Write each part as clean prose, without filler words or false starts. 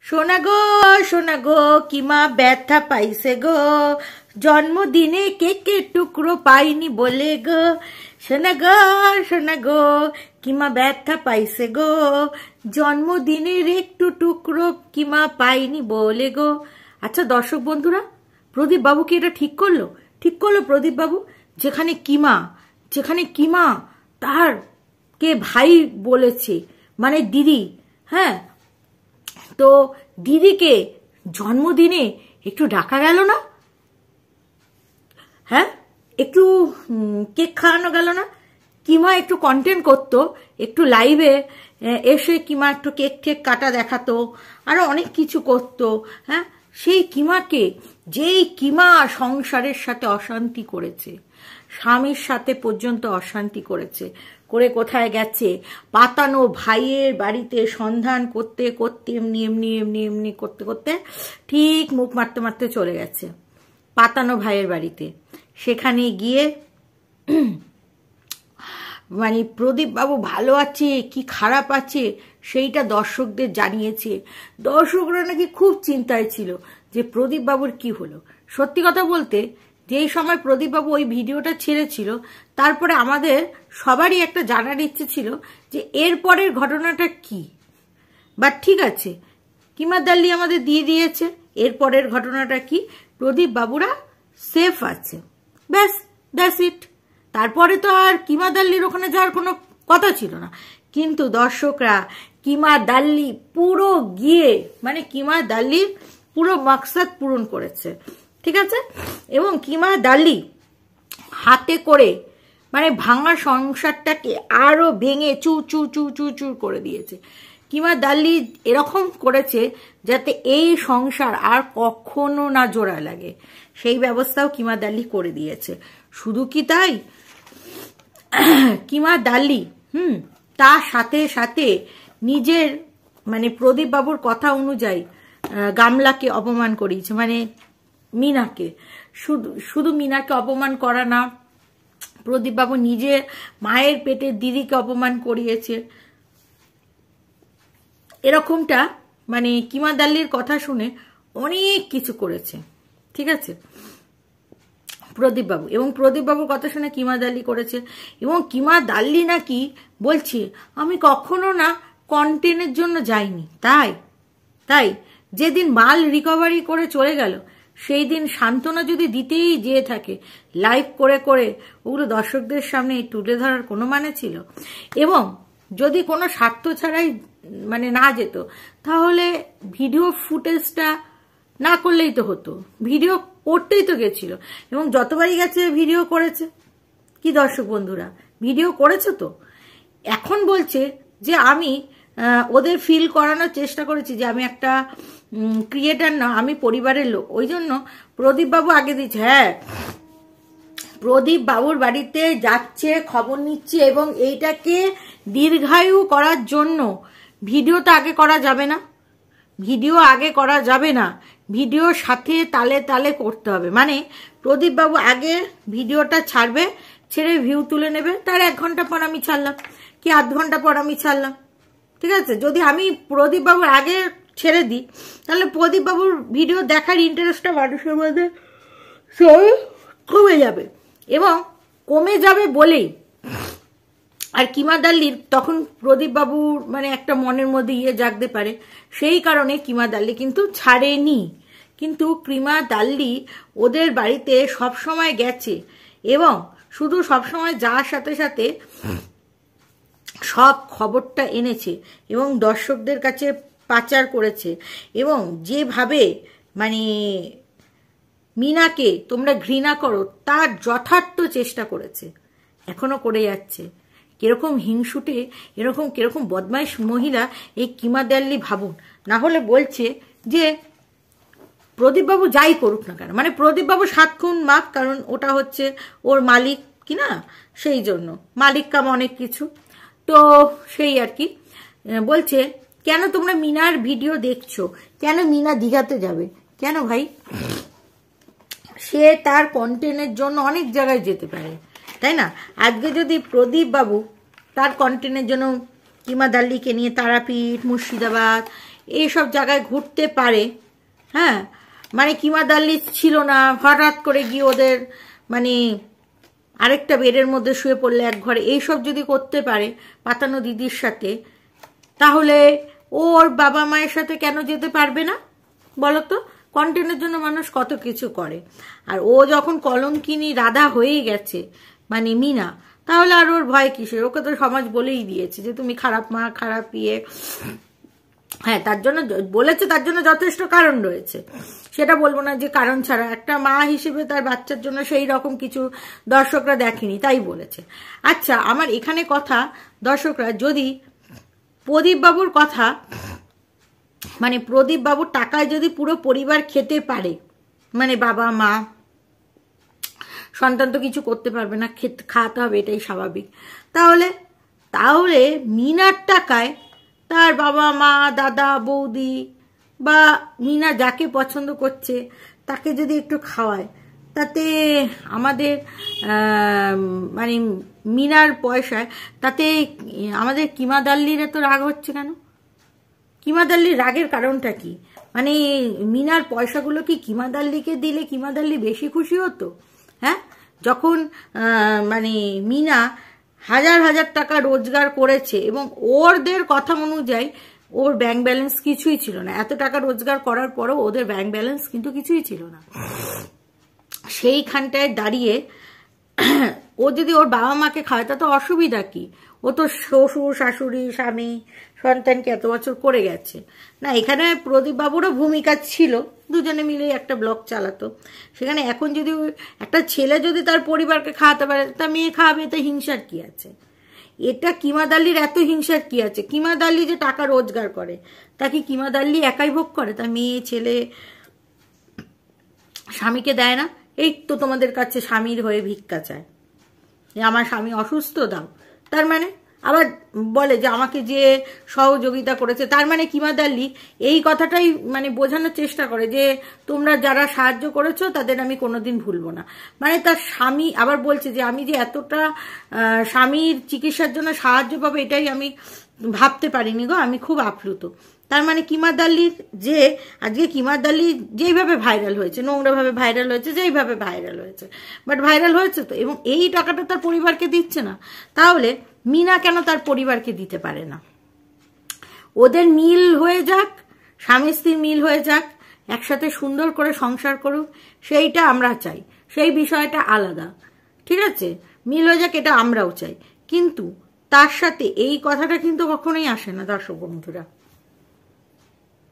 সোনা গো কিমা ব্যথা পাইছে গো, জন্মদিনে কেকের টুকরো পাইনি বলে গো। সোনা গো কিমা ব্যথা পাইছে গো, জন্মদিনের একটু টুকরো কিমা পাইনি বলে গো। আচ্ছা দর্শক বন্ধুরা, প্রদীপ বাবু কি এটা ঠিক করলো? ঠিক করলো প্রদীপ বাবু? যেখানে কিমা তার কে ভাই বলেছে, মানে দিদি, হ্যাঁ, তো দিদিকে জন্মদিনে একটু ডাকা গেল না? হ্যাঁ, একটু কেক খাওয়ানো গেল না? কিমা একটু কন্টেন্ট করতো, একটু লাইভে এসে কিমা একটু কেক ঠেক কাটা দেখাতো, আরো অনেক কিছু করতো। হ্যাঁ, সেই কিমাকে, যেই কিমা সংসারের সাথে অশান্তি করেছে, স্বামীর সাথে পর্যন্ত অশান্তি করেছে, করে কোথায় গেছে, পাতানো ভাইয়ের বাড়িতে সন্ধান করতে করতে এমনি করতে করতে ঠিক মুখ মারতে মারতে চলে গেছে পাতানো ভাইয়ের বাড়িতে। সেখানে গিয়ে মানে প্রদীপ বাবু ভালো আছে কি খারাপ আছে সেইটা দর্শকদের জানিয়েছে। দর্শকরা নাকি খুব চিন্তায় ছিল যে প্রদীপ বাবুর কি হলো। সত্যি কথা বলতে, যেই সময় প্রদীপ বাবু ওই ভিডিওটা ছেড়েছিল, তারপরে আমাদের সবারই একটা জানার ইচ্ছে ছিল যে এরপরের ঘটনাটা কি। বাট ঠিক আছে, কিমা দাল্লি আমাদের দিয়ে দিয়েছে এরপরের ঘটনাটা কি। প্রদীপ বাবুরা সেফ আছে, ব্যাস, দ্যাটস ইট। তারপরে তো আর কিমা দাল্লির ওখানে যাওয়ার কোনো কথা ছিল না। কিন্তু দর্শকরা কিমা দাল্লি পুরো গিয়ে, মানে কিমা দাল্লির পুরো মাকসাদ পূরণ করেছে, ঠিক আছে। এবং কিমা দাল্লি হাতে করে মানে ভাঙা সংসারটাকে আরো ভেঙে চুর করে দিয়েছে। কিমা দাল্লি এরকম করেছে যাতে এই সংসার আর কখনো না জোড়া লাগে, সেই ব্যবস্থাও কিমা দাল্লি করে দিয়েছে। শুধু কি তাই, কিমা দাল্লি তার সাথে সাথে নিজের মানে প্রদীপ বাবুর কথা অনুযায়ী গামলাকে অপমান করিয়েছে, মানে মিনাকে। শুধু মিনাকে অপমান করা না, প্রদীপ বাবু নিজে মায়ের পেটের দিদিকে অপমান করিয়েছে। এরকমটা মানে কিমা দাল্লির কথা শুনে অনেক কিছু করেছে, ঠিক আছে প্রদীপ বাবু। এবং প্রদীপ বাবুর কথা শুনে কিমা দাল্লি করেছে। এবং কিমা দাল্লি নাকি বলছে আমি কখনো না কন্টেন্টের জন্য যাইনি। তাই যেদিন মাল রিকভারি করে চলে গেল, সেই দিন সান্ত্বনা যদি দিতেই যেয়ে থাকে, লাইভ করে করে ওগুলো দর্শকদের সামনে তুলে ধরার কোনো মানে ছিল? এবং যদি কোনো স্বার্থ ছাড়াই মানে না যেত, তাহলে ভিডিও ফুটেজটা না করলেই তো হতো। ভিডিও করতেই তো গেছিল, এবং যতবারই গেছে ভিডিও করেছে। কি দর্শক বন্ধুরা, ভিডিও করেছে তো। এখন বলছে যে আমি ওদের ফিল করানোর চেষ্টা করেছি যে আমি একটা ক্রিয়েটার না, আমি পরিবারের লোক। ওই জন্য প্রদীপ বাবু আগে দিচ্ছে, হ্যাঁ প্রদীপ বাবুর বাড়িতে যাচ্ছে, খবর নিচ্ছে, এবং এইটাকে দীর্ঘায়ু করার জন্য ভিডিওটা আগে করা যাবে না, ভিডিওর সাথে তালে তালে করতে হবে। মানে প্রদীপ বাবু আগে ভিডিওটা ছাড়বে, ছেড়ে ভিউ তুলে নেবে, তার 1 ঘন্টা পর আমি ছাড়লাম কি 8 ঘন্টা পর আমি ছাড়লাম, ঠিক আছে। যদি আমি প্রদীপ বাবুর আগে ছেড়ে দিই, তাহলে প্রদীপ বাবুর ভিডিও দেখার ইন্টারেস্টটা মানুষের মধ্যে কমে যাবে, এবং কমে যাবে বলেই আর কিমা দাল্লির তখন প্রদীপ বাবুর মানে একটা মনের মধ্যে জাগতে পারে, সেই কারণে কিমা দাল্লি কিন্তু ছাড়েনি। কিন্তু কিমা দাল্লি ওদের বাড়িতে সবসময় গেছে, এবং শুধু সবসময় যাওয়ার সাথে সাথে সব খবরটা এনেছে, এবং দর্শকদের কাছে পাচার করেছে, এবং যেভাবে মানে মিনাকে তোমরা ঘৃণা করো তার যথার্থ চেষ্টা করেছে, এখনো করে যাচ্ছে। কিরকম হিংসুটে, কিরকম বদমাইশ মহিলা এই কিমা দাল্লি ভাবুন। না হলে বলছে যে প্রদীপ বাবু যাই করুক না কেন, মানে প্রদীপ বাবু 7 খুন মাপ, কারণ ওটা হচ্ছে ওর মালিক কিনা, সেই জন্য মালিক কাম অনেক কিছু। তো সেই আর কি বলছে, কেন তোমরা মিনার ভিডিও দেখছো, কেন মিনা দীঘাতে যাবে, কেন ভাই? সে তার কন্টেন্টের জন্য অনেক জায়গায় যেতে পারে, তাই না? আজকে যদি প্রদীপ বাবু তার কন্টেন্টের জন্য কিমা দাল্লিকে নিয়ে তারাপীঠ, মুর্শিদাবাদ এইসব জায়গায় ঘুরতে পারে, হ্যাঁ, মানে কিমা দাল্লি ছিল না, হঠাৎ করে গিয়ে ওদের মানে আরেকটা বেডের মধ্যে শুয়ে পড়লে এক ঘরে, এইসব যদি করতে পারে পাতানো দিদির সাথে, তাহলে ওর বাবা মায়ের সাথে কেন যেতে পারবে না বলো তো? কন্টেন্টের জন্য মানুষ কত কিছু করে। আর ও যখন কলঙ্কিনী রাধা হয়ে গেছে মানে মিনা, তাহলে আর ওর ভয় কিসের? ওকে তো সমাজ বলেই দিয়েছে যে তুমি খারাপ মা, খারাপ ইয়ে। হ্যাঁ, তার জন্য বলেছে, তার জন্য যথেষ্ট কারণ রয়েছে, সেটা বলবো না যে কারণ ছাড়া। একটা মা হিসেবে তার বাচ্চার জন্য সেই রকম কিছু দর্শকরা দেখেনি, তাই বলেছে। আচ্ছা, আমার এখানে কথা, দর্শকরা যদি প্রদীপ বাবুর কথা, মানে প্রদীপ বাবুর টাকায় যদি পুরো পরিবার খেতে পারে, মানে বাবা মা, সন্তান তো কিছু করতে পারবে না, খাওয়াতে হবে, এটাই স্বাভাবিক, তাহলে তাহলে মিনার টাকায় তার বাবা মা, দাদা বৌদি বা মিনা যাকে পছন্দ করছে তাকে যদি একটু খাওয়ায়, তাতে আমাদের মানে মিনার পয়সায়, তাতে আমাদের কিমা দাল্লির এত রাগ হচ্ছে কেন? কিমা দাল্লির রাগের কারণটা কি? মানে মিনার পয়সাগুলো কি কিমা দাল্লিকে দিলে কিমা দাল্লি বেশি খুশি হতো? হ্যাঁ, যখন মানে মিনা হাজার হাজার টাকা রোজগার করেছে এবং ওদের কথা অনুযায়ী ওর ব্যাংক ব্যালেন্স কিছুই ছিল না, এত টাকা রোজগার করার পরও ওদের ব্যাংক ব্যালেন্স কিন্তু কিছুই ছিল না, সেইখানটায় দাঁড়িয়ে ও যদি ওর বাবা মাকে খাওয়ায় তা তো অসুবিধা কি? ও তো শ্বশুর শাশুড়ি স্বামী সন্তানকে এত বছর করে গেছে না। এখানে প্রদীপ বাবুরও ভূমিকা ছিল, দুজনে মিলে একটা ব্লগ চালাতো, সেখানে এখন যদি একটা ছেলে যদি তার পরিবারকে খাওয়াতে পারে, তা মেয়ে খাওয়াবে, এতে হিংসার কি আছে? এটা কিমা দাল্লির এত হিংসার কি আছে? কিমা দাল্লি যে টাকা রোজগার করে, তা কি কিমা দাল্লি একাই ভোগ করে? তার মেয়ে ছেলে স্বামীকে দেয় না? এই তো তোমাদের কাছে স্বামীর হয়ে ভিক্ষা চায়, আমার স্বামী অসুস্থ, দাও। তার মানে আবার বলে যে আমাকে যে সহযোগিতা করেছে, তার মানে কিমা দাল্লি এই কথাটাই মানে বোঝানোর চেষ্টা করে যে তোমরা যারা সাহায্য করেছো তাদের আমি কোনোদিন ভুলবো না। মানে তার স্বামী আবার বলছে যে আমি যে এতটা স্বামীর চিকিৎসার জন্য সাহায্য পাবো এটাই আমি ভাবতে পারিনি গো, আমি খুব আপ্লুত। তার মানে কিমা দাল্লির যে আজকে কিমা দাল্লি যেইভাবে ভাইরাল হয়েছে, নোংরাভাবে ভাইরাল হয়েছে, যেইভাবে ভাইরাল হয়েছে, বাট ভাইরাল হয়েছে তো, এবং এই টাকাটা তার পরিবারকে দিচ্ছে না, তাহলে মিনা কেন তার পরিবারকে দিতে পারে না? ওদের মিল হয়ে যাক, স্বামী স্ত্রীর মিল হয়ে যাক, একসাথে সুন্দর করে সংসার করুক, সেইটা আমরা চাই, সেই বিষয়টা আলাদা, ঠিক আছে, মিল হয়ে যাক, এটা আমরাও চাই। কিন্তু তার সাথে এই কথাটা কিন্তু কখনোই আসে না দর্শক বন্ধুরা।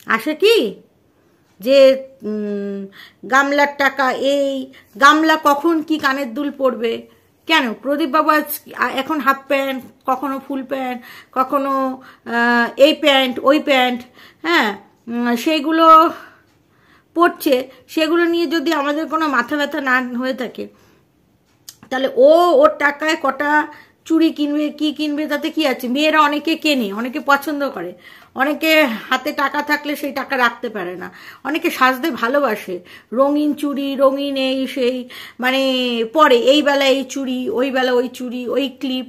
আসে কি যে গামলার টাকা, এই গামলা কখন কি কানের দুল পড়বে? কেন প্রদীপ বাবু এখন হাফ প্যান্ট, কখনো ফুল প্যান্ট, কখনো এই প্যান্ট ওই প্যান্ট, হ্যাঁ, সেইগুলো পড়ছে, সেগুলো নিয়ে যদি আমাদের কোনো মাথা ব্যথা না হয়ে থাকে, তাহলে ওর টাকায় কটা চুড়ি কিনবে, কি কিনবে, তাতে কি আছে? মেয়েরা অনেকে কেনে, অনেকে পছন্দ করে, অনেকে হাতে টাকা থাকলে সেই টাকা রাখতে পারে না, অনেকে সাজতে ভালোবাসে, রঙিন চুড়ি, রঙিন এই সেই, মানে পরে এই বেলা এই চুড়ি, ওই বেলা ওই চুড়ি, ওই ক্লিপ।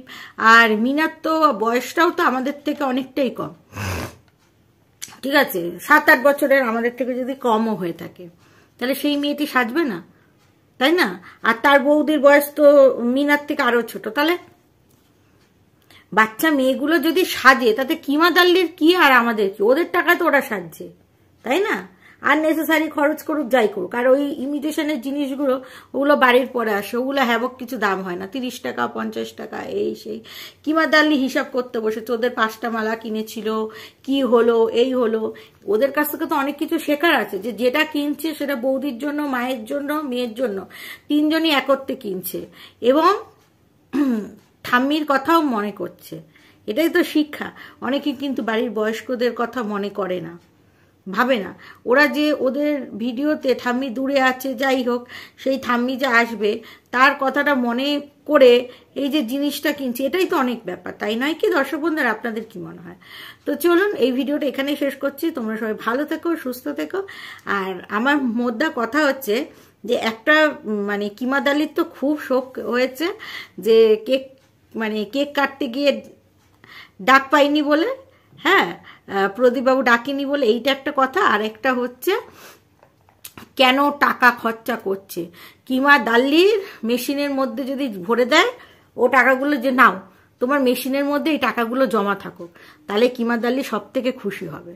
আর মিনার তো বয়সটাও তো আমাদের থেকে অনেকটাই কম, ঠিক আছে, 7-8 বছরের আমাদের থেকে যদি কমও হয়ে থাকে, তাহলে সেই মেয়েটি সাজবে না, তাই না? আর তার বৌদির বয়স তো মিনার থেকে আরো ছোট, তাহলে বাচ্চা মেয়েগুলো যদি সাজে তাতে কিমা দাল্লির কি আর আমাদের কি? ওদের টাকায় তো ওরা সাজছে, তাই না? আর নেসেসারি খরচ করুক, যাই করুক। আর ওই ইমিটেশনের জিনিসগুলো ওগুলো বাড়ির পরে আসে, ওগুলো হ্যাবক কিছু দাম হয় না, 30 টাকা 50 টাকা এই সেই। কিমা দাল্লি হিসাব করতে বসেছে, ওদের 5টা মালা কিনেছিল, কি হলো এই হলো। ওদের কাছ থেকে তো অনেক কিছু শেখার আছে, যে যেটা কিনছে সেটা বৌদির জন্য, মায়ের জন্য, মেয়ের জন্য, তিনজনই একত্রে কিনছে এবং ঠাম্মির কথাও মনে করছে, এটাই তো শিক্ষা। অনেকে কিন্তু বাড়ির বয়স্কদের কথা মনে করে না, ভাবে না। ওরা যে ওদের ভিডিওতে ঠাম্মি দূরে আছে, যাই হোক, সেই ঠাম্মি যে আসবে তার কথাটা মনে করে এই যে জিনিসটা কিনছে, এটাই তো অনেক ব্যাপার, তাই নয় কি দর্শক বন্ধুরা? আপনাদের কি মনে হয়? তো চলুন এই ভিডিওটা এখানেই শেষ করছি। তোমরা সবাই ভালো থেকো, সুস্থ থেকো। আর আমার মোদ্দা কথা হচ্ছে যে একটা মানে কিমা দাল্লির তো খুব শোক হয়েছে যে কেক কাটতে গিয়ে ডাক পাইনি বলে, হ্যাঁ, প্রদীপবাবু ডাকেনি বলে এইটা একটা কথা। আর একটা হচ্ছে কেন টাকা খরচা করছে, কিমা দাল্লির মেশিনের মধ্যে যদি ভরে দেয় ও টাকাগুলো, যে নাও তোমার মেশিনের মধ্যে এই টাকাগুলো জমা থাকুক, তাহলে কিমা দাল্লি সব থেকে খুশি হবে।